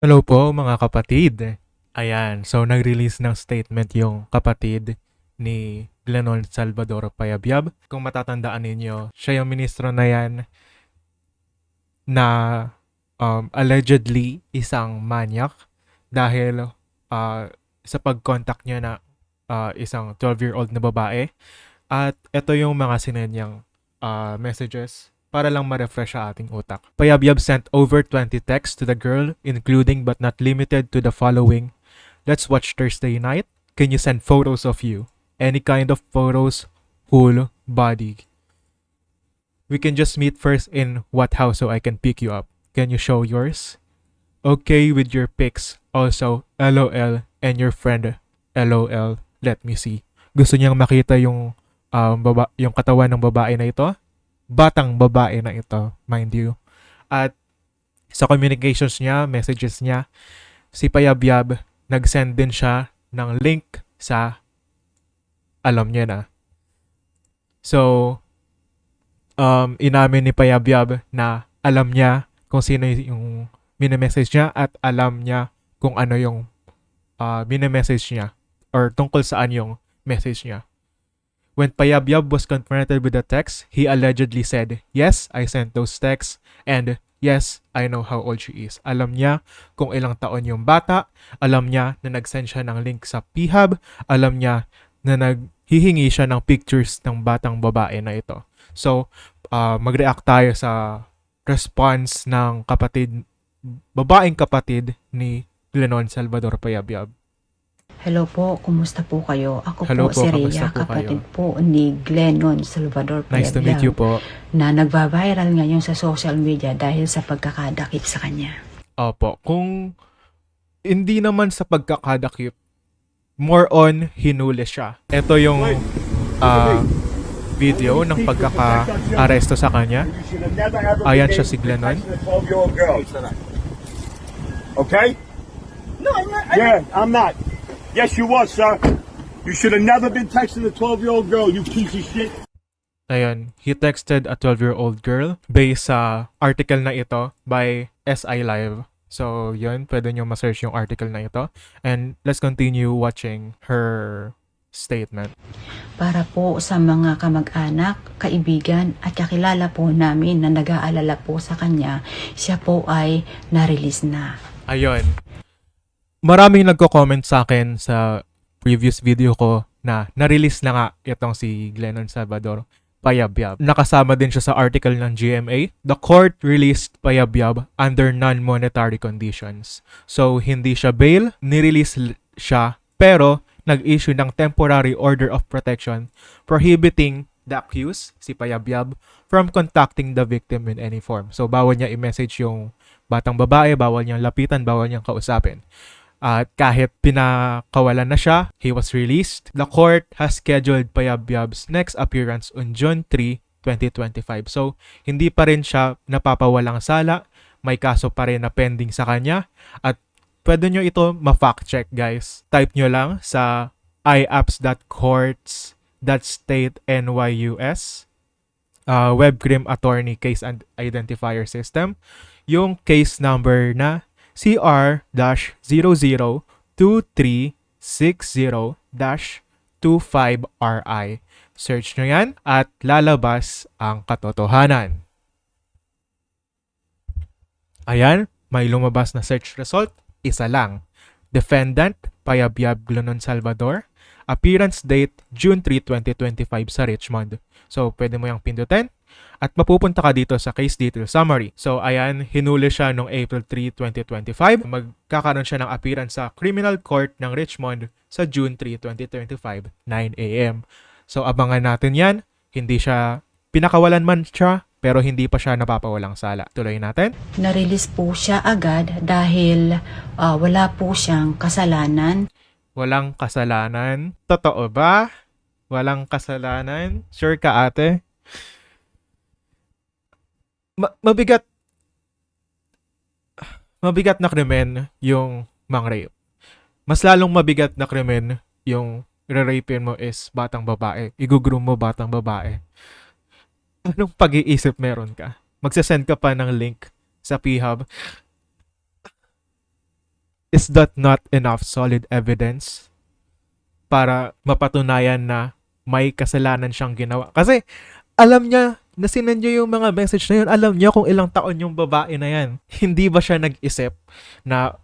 Hello po mga kapatid. Ayan, so nag-release ng statement yung kapatid ni Glenon Salvador Payabyab. Kung matatandaan ninyo, siya yung ministro na yan na allegedly isang manyak dahil sa pag-contact niya na isang 12-year-old na babae. At ito yung mga sinanyang messages para lang ma-refresh sa ating utak. Payabyab sent over 20 texts to the girl, including but not limited to the following. Let's watch Thursday night. Can you send photos of you? Any kind of photos, whole body. We can just meet first in what house so I can pick you up. Can you show yours? Okay with your pics. Also, LOL and your friend LOL. Let me see. Gusto niyang makita yung yung katawan ng babae na ito. Batang babae na ito, mind you. At sa communications niya, messages niya, si Payabyab, nag-send din siya ng link sa alam niya na. So, inamin ni Payabyab na alam niya kung sino yung mini-message niya at alam niya kung ano yung mini-message niya or tungkol saan yung message niya. When Payabyab was confronted with the text, he allegedly said, "Yes, I sent those texts, and yes, I know how old she is." Alam niya kung ilang taon yung bata, alam niya na nag-send siya ng link sa PHub, alam niya na naghihingi siya ng pictures ng batang babae na ito. So, mag-react tayo sa response ng babaeng kapatid ni Glenon Salvador Payabyab. Hello po, kumusta po kayo? Ako Hello po si kamusta Rhea, po kapatid kayo? po ni Glennon Salvador Nice to meet you Payabyab, po. na nagba-viral ngayon sa social media dahil sa pagkakadakip sa kanya. Opo, kung hindi naman sa pagkakadakip, more on hinuli siya. Ito yung video ng pagkaka-aresto sa kanya. Ayan siya si Glennon. Okay? No, I'm not. Yeah, I'm not. Yes, you was, sir. You should have never been texting a 12-year-old girl, you piece of shit. Ayun, he texted a 12-year-old girl based sa article na ito by SI Live. So, yun, pwede nyo ma-search yung article na ito. And let's continue watching her statement. Para po sa mga kamag-anak, kaibigan at kakilala po namin na nag-aalala po sa kanya, siya po ay na-release na. Ayun. Maraming nagko-comment sa akin sa previous video ko na na-release na nga itong si Glenon Salvador Payabyab. Nakasama din siya sa article ng GMA. The court released Payabyab under non-monetary conditions. So, hindi siya bail, nirelease siya, pero nag-issue ng temporary order of protection prohibiting the accused, si Payabyab, from contacting the victim in any form. So, bawal niya i-message yung batang babae, bawal niyang lapitan, bawal niyang kausapin. At kahit pinakawalan na siya, he was released. The court has scheduled Payabyab's next appearance on June 3, 2025. So, hindi pa rin siya napapawalang sala. May kaso pa rin na pending sa kanya. At pwede nyo ito ma-fact check, guys. Type nyo lang sa iapps.courts.state.nys Web Crim Attorney Case and Identifier System. Yung case number na CR-002360-25RI. Search nyo yan at lalabas ang katotohanan. Ayan, may lumabas na search result. Isa lang. Defendant, Payabyab Glenon Salvador. Appearance date, June 3, 2025 sa Richmond. So, pwede mo yung pindutin. At mapupunta ka dito sa case detail summary. So, ayan, hinuli siya noong April 3, 2025. Magkakaroon siya ng appearance sa Criminal Court ng Richmond sa June 3, 2025, 9 a.m. So, abangan natin yan. Hindi siya, pinakawalan man siya, pero hindi pa siya napapawalang sala. Tuloy natin. Na-release po siya agad dahil wala po siyang kasalanan. Walang kasalanan. Totoo ba? Walang kasalanan? Sure ka, ate? Mabigat na krimen yung mang-rape. Mas lalong mabigat na krimen yung re-rapein mo is batang babae. Igugroom mo batang babae. Anong pag-iisip meron ka? Magsasend ka pa ng link sa PHub. is that not enough solid evidence para mapatunayan na may kasalanan siyang ginawa? Kasi alam niya na sinend niya yung mga message na yun. Alam niya kung ilang taon yung babae na yan. Hindi ba siya nag-isip na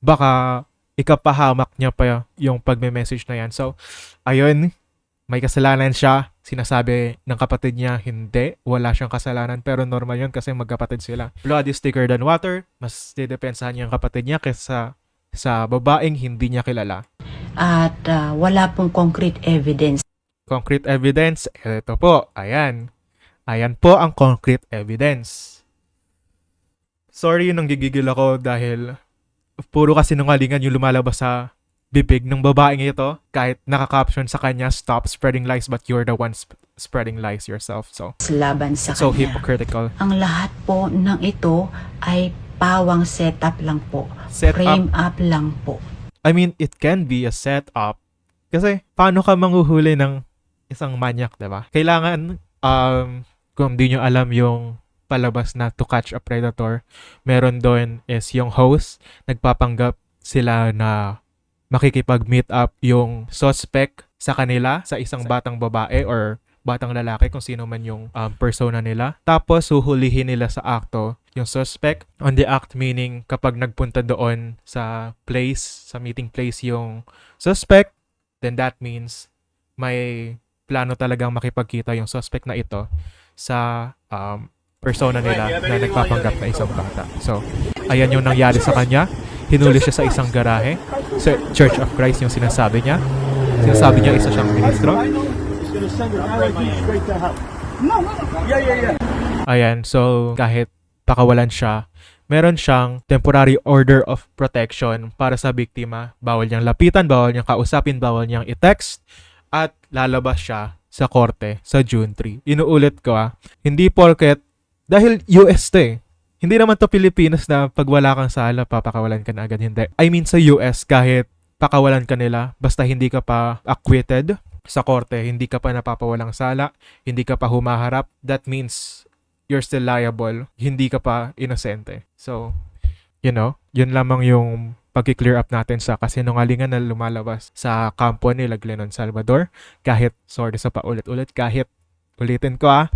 baka ikapahamak niya pa yung pagme-message na yan? So, ayun, may kasalanan siya. Sinasabi ng kapatid niya, hindi, wala siyang kasalanan. Pero normal yun kasi magkapatid sila. Blood is thicker than water. Mas didepensahan niya yung kapatid niya kaysa sa babaeng hindi niya kilala. At wala pong concrete evidence. Concrete evidence, ito po, ayan. Ayan po ang concrete evidence. Sorry, nanggigigil ako dahil puro kasinungalingan yung lumalabas sa bibig ng babaeng ito. Kahit naka-caption sa kanya, stop spreading lies but you're the one spreading lies yourself. So Laban sa so kanya. hypocritical. Ang lahat po ng ito ay pawang setup lang po. Frame up lang po. I mean, it can be a setup. Kasi paano ka manghuhuli ng isang manyak, diba? Kailangan, kung di nyo alam yung palabas na To Catch a Predator, meron doon is yung host, nagpapanggap sila na makikipag-meet up yung suspect sa kanila, sa isang batang babae or batang lalaki, kung sino man yung persona nila. Tapos, huhulihin nila sa akto yung suspect. On the act meaning, kapag nagpunta doon sa place, sa meeting place yung suspect, then that means may plano talagang makipagkita yung suspect na ito sa persona nila na nagpapanggap na isang bata. So, ayan yung nangyari sa kanya. Hinuli siya sa isang garahe. Sa Church of Christ yung sinasabi niya. Sinasabi niya isa siyang ministro. Ayan, so kahit pakawalan siya, meron siyang temporary order of protection para sa biktima. Bawal niyang lapitan, bawal niyang kausapin, bawal niyang i-text, at lalabas siya sa korte sa June 3. Inuulit ko hindi porket, dahil US to hindi naman to Pilipinas na pag wala kang sala, papakawalan ka na agad. Hindi. I mean sa US, kahit pakawalan ka nila, basta hindi ka pa acquitted sa korte, hindi ka pa napapawalang sala, hindi ka pa humaharap, that means you're still liable, hindi ka pa inosente. So, yun lamang yung pag-clear up natin sa kasinungalingan na lumalabas sa kampo ni Glennon Salvador. Kahit, sorry sa paulit-ulit, kahit, ulitin ko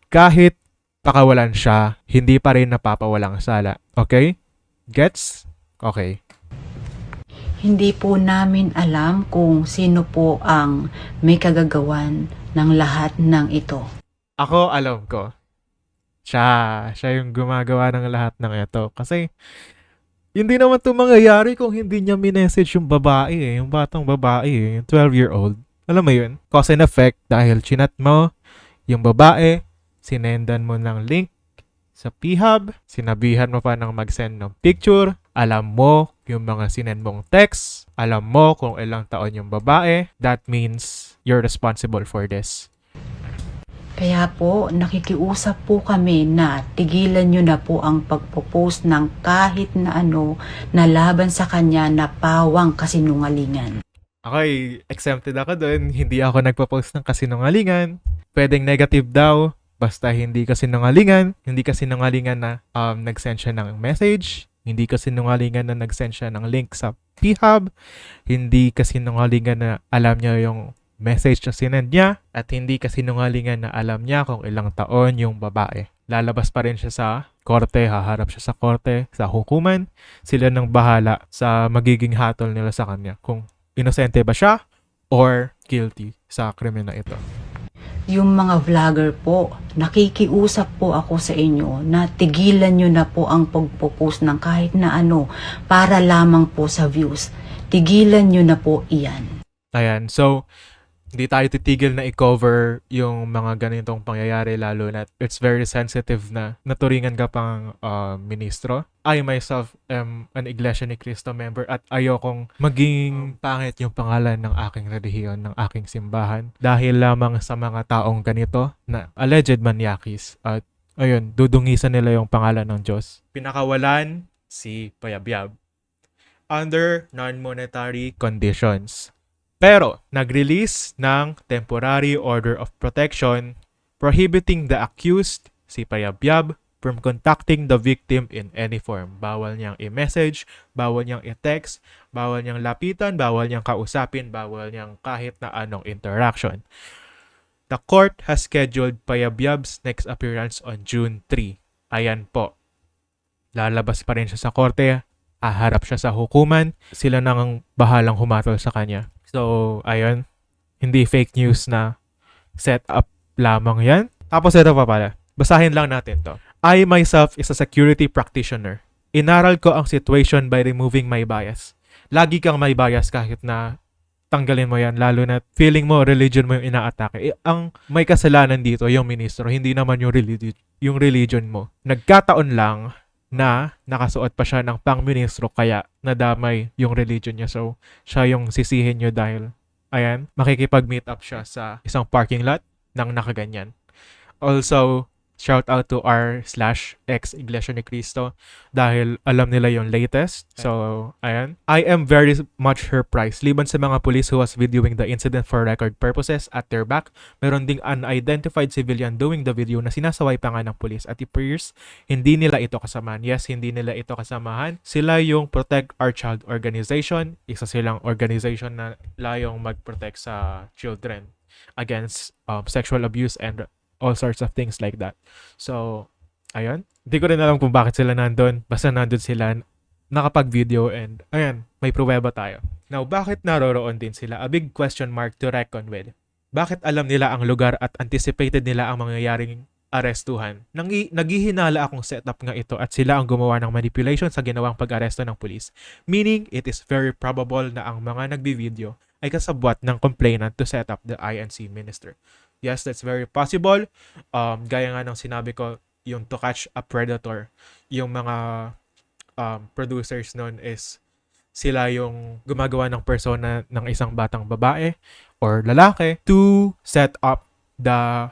kahit pakawalan siya, hindi pa rin napapawalang sala. Okay? Gets? Okay. Hindi po namin alam kung sino po ang may kagagawan ng lahat ng ito. Ako, alam ko. Siya yung gumagawa ng lahat ng ito. Kasi, hindi naman ito mangyayari kung hindi niya minessage yung babae yung batang babae yung 12-year-old. Alam mo yun? Cause and effect dahil chinat mo yung babae, sinendan mo ng link sa P-Hub, sinabihan mo pa ng mag-send ng picture, alam mo yung mga sinend mong text, alam mo kung ilang taon yung babae, that means you're responsible for this. Kaya po, nakikiusap po kami na tigilan nyo na po ang pagpo-post ng kahit na ano na laban sa kanya na pawang kasinungalingan. Okay, exempted ako dun. Hindi ako nagpo-post ng kasinungalingan. Pwedeng negative daw, basta hindi kasinungalingan. Hindi kasinungalingan na nag-send siya ng message. Hindi kasinungalingan na nag-send siya ng link sa P-Hub. Hindi kasinungalingan na alam niya yung message na sinend niya, at hindi kasinungalingan na alam niya kung ilang taon yung babae. Lalabas pa rin siya sa korte, haharap siya sa korte, sa hukuman. Sila nang bahala sa magiging hatol nila sa kanya, kung inosente ba siya or guilty sa krimen na ito. Yung mga vlogger po, nakikiusap po ako sa inyo na tigilan nyo na po ang pagpo-post ng kahit na ano para lamang po sa views. Tigilan nyo na po iyan. Ayan, so hindi tayo titigil na i-cover yung mga ganitong pangyayari, lalo na it's very sensitive na naturingan ka pang ministro. I myself am an Iglesia ni Cristo member at ayokong maging pangit yung pangalan ng aking relihiyon, ng aking simbahan, dahil lamang sa mga taong ganito na alleged maniakis, at ayun, dudungisan nila yung pangalan ng Diyos. Pinakawalan si Payabyab under non-monetary conditions. Pero, nag-release ng temporary order of protection prohibiting the accused, si Payabyab, from contacting the victim in any form. Bawal niyang i-message, bawal niyang i-text, bawal niyang lapitan, bawal niyang kausapin, bawal niyang kahit na anong interaction. The court has scheduled Payabyab's next appearance on June 3. Ayan po. Lalabas pa rin siya sa korte, haharap siya sa hukuman, sila nang bahalang humatol sa kanya. So, ayun, hindi fake news na set up lamang yan. Tapos ito pa pala, basahin lang natin to. I myself is a security practitioner. Inaral ko ang situation by removing my bias. Lagi kang may bias kahit na tanggalin mo yan, lalo na feeling mo religion mo yung inaatake. Ang may kasalanan dito yung ministro, hindi naman yung religion mo. Nagkataon lang na nakasuot pa siya ng pang-ministro kaya nadamay yung religion niya. So, siya yung sisihin nyo dahil, ayan, makikipag-meet up siya sa isang parking lot ng nakaganyan. Also, shout out to r/ex Iglesia ni Cristo dahil alam nila yung latest. So, ayan. I am very much surprised. Liban sa mga police who was videoing the incident for record purposes at their back, meron ding unidentified civilian doing the video na sinasaway pa nga ng police at it appears hindi nila ito kasamahan. Yes, hindi nila ito kasamahan. Sila yung Protect Our Child organization. Isa silang organization na layong mag-protect sa children against sexual abuse and all sorts of things like that. So, ayun. Hindi ko rin alam kung bakit sila nandun. Basta nandun sila, nakapag-video and, ayan, may pruweba tayo. Now, bakit naroroon din sila? A big question mark to reckon with. Bakit alam nila ang lugar at anticipated nila ang mangyayaring arestuhan? Naghihinala akong setup nga ito at sila ang gumawa ng manipulation sa ginawang pag-aresto ng pulis. Meaning, it is very probable na ang mga nagbi-video ay kasabwat ng complainant to set up the INC minister. Yes, that's very possible. Gaya nga ng sinabi ko, yung to catch a predator, yung mga producers nun is sila yung gumagawa ng persona ng isang batang babae or lalaki to set up the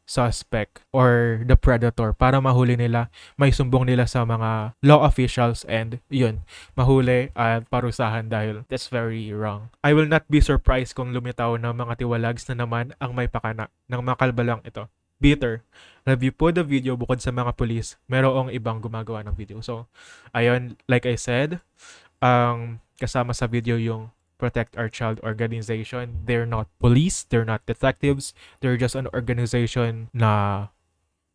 suspect or the predator para mahuli nila, may sumbong nila sa mga law officials and yun, mahuli at parusahan dahil that's very wrong. I will not be surprised kung lumitaw ng mga tiwalags na naman ang may pakana ng makalbalang ito. Bitter. Review po the video bukod sa mga pulis, merong ibang gumagawa ng video. So, ayun, like I said, kasama sa video yung Protect Our Child organization. They're not police, they're not detectives, they're just an organization na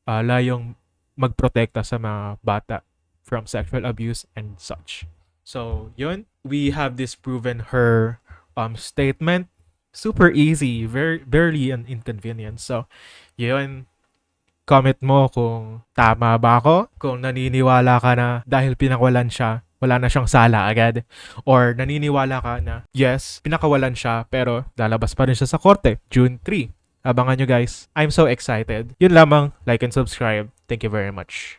layong magprotekta sa mga bata from sexual abuse and such. So, yun. We have disproven her statement. Super easy, barely an inconvenience. So, yun. Comment mo kung tama ba ako, kung naniniwala ka na dahil pinakawalan siya, wala na siyang sala agad. Or naniniwala ka na, yes, pinakawalan siya, pero lalabas pa rin siya sa korte, June 3. Abangan nyo guys. I'm so excited. Yun lamang, like and subscribe. Thank you very much.